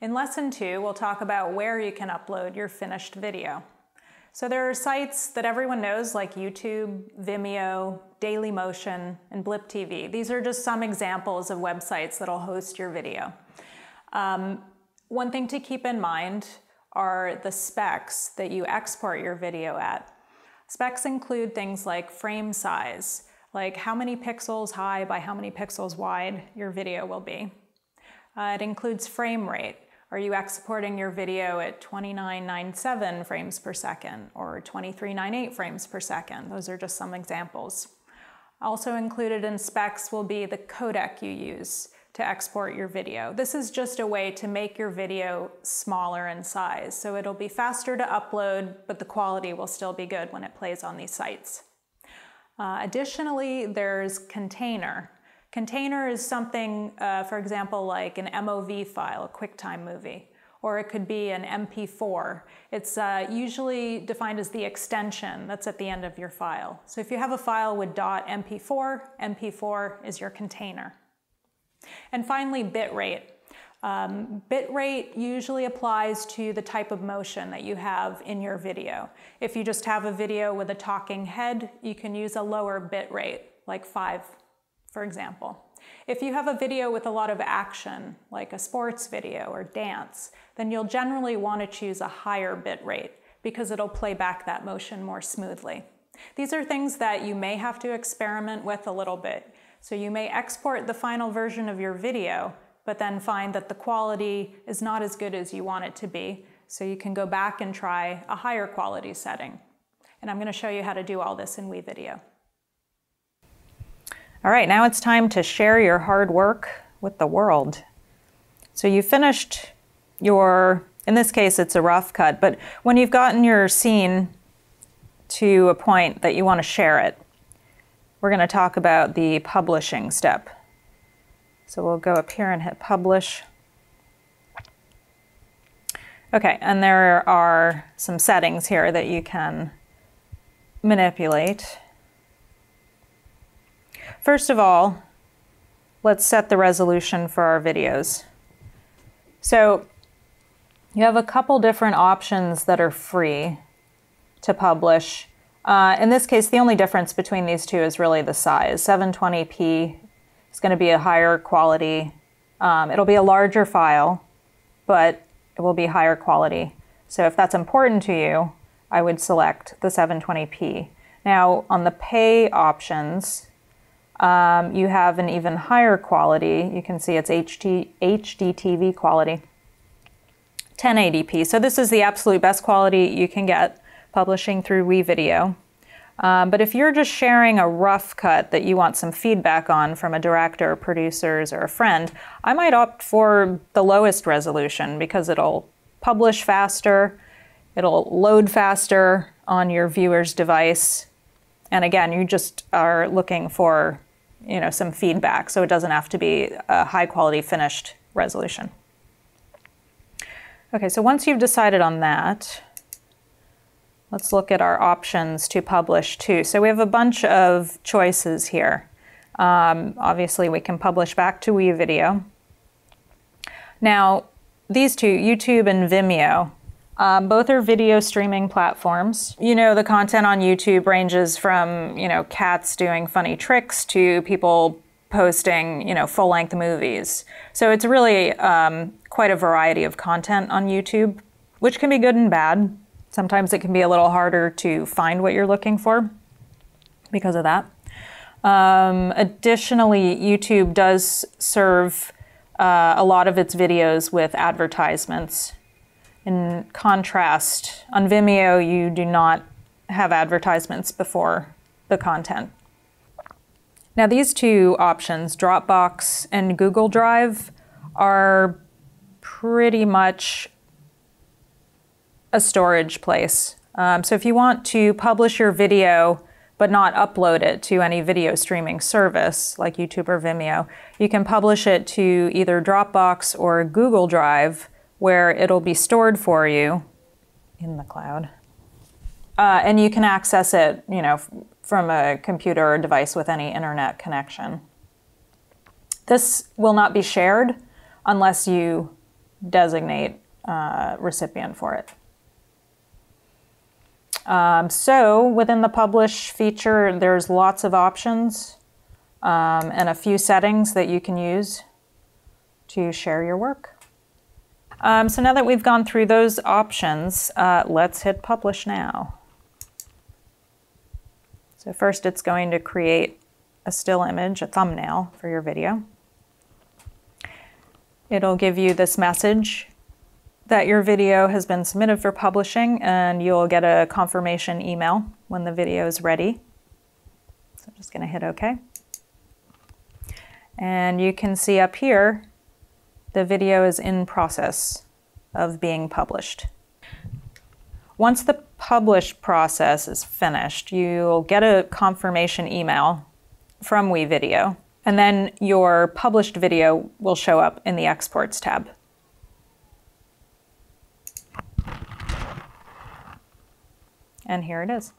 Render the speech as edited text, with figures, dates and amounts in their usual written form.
In Lesson 2, we'll talk about where you can upload your finished video. So there are sites that everyone knows like YouTube, Vimeo, Dailymotion, and Blip TV. These are just some examples of websites that'll host your video. One thing to keep in mind are the specs that you export your video at. Specs include things like frame size, like how many pixels high by how many pixels wide your video will be. It includes frame rate. Are you exporting your video at 2997 frames per second or 2398 frames per second? Those are just some examples. Also included in specs will be the codec you use to export your video. This is just a way to make your video smaller in size, so it'll be faster to upload, but the quality will still be good when it plays on these sites. Additionally, there's container. Container is something, for example, like an MOV file, a QuickTime movie, or it could be an MP4. It's usually defined as the extension that's at the end of your file. So if you have a file with .mp4, MP4 is your container. And finally, bitrate. Bitrate usually applies to the type of motion that you have in your video. If you just have a video with a talking head, you can use a lower bitrate, like 5, for example. If you have a video with a lot of action, like a sports video or dance, then you'll generally want to choose a higher bitrate because it'll play back that motion more smoothly. These are things that you may have to experiment with a little bit. So you may export the final version of your video, but then find that the quality is not as good as you want it to be. So you can go back and try a higher quality setting. And I'm going to show you how to do all this in WeVideo. All right, now it's time to share your hard work with the world. So you finished your, in this case it's a rough cut, but when you've gotten your scene to a point that you want to share it, we're going to talk about the publishing step. So we'll go up here and hit publish. Okay, and there are some settings here that you can manipulate. First of all, let's set the resolution for our videos. So you have a couple different options that are free to publish. In this case, the only difference between these two is really the size. 720p is going to be a higher quality. It'll be a larger file, but it will be higher quality. So if that's important to you, I would select the 720p. Now, on the pay options, you have an even higher quality. You can see it's HD TV quality, 1080p. So this is the absolute best quality you can get publishing through WeVideo. But if you're just sharing a rough cut that you want some feedback on from a director, producers, or a friend, I might opt for the lowest resolution because it'll publish faster, it'll load faster on your viewer's device. And again, you just are looking for, you know, some feedback, so it doesn't have to be a high quality finished resolution. Okay, so once you've decided on that, let's look at our options to publish too. So we have a bunch of choices here. Obviously, we can publish back to WeVideo. Now, these two, YouTube and Vimeo, both are video streaming platforms. You know, the content on YouTube ranges from, you know, cats doing funny tricks to people posting, you know, full-length movies. So it's really quite a variety of content on YouTube, which can be good and bad. Sometimes it can be a little harder to find what you're looking for because of that. Additionally, YouTube does serve a lot of its videos with advertisements. In contrast, on Vimeo, you do not have advertisements before the content. Now, these two options, Dropbox and Google Drive, are pretty much a storage place. So if you want to publish your video but not upload it to any video streaming service like YouTube or Vimeo, you can publish it to either Dropbox or Google Drive, where it'll be stored for you in the cloud. And you can access it, you know, from a computer or device with any internet connection. This will not be shared unless you designate recipient for it. So within the publish feature, there's lots of options and a few settings that you can use to share your work. So now that we've gone through those options, let's hit publish now. So first it's going to create a still image, a thumbnail for your video. It'll give you this message that your video has been submitted for publishing, and you'll get a confirmation email when the video is ready. So I'm just going to hit OK. And you can see up here, the video is in process of being published. Once the publish process is finished, you'll get a confirmation email from WeVideo, and then your published video will show up in the Exports tab. And here it is.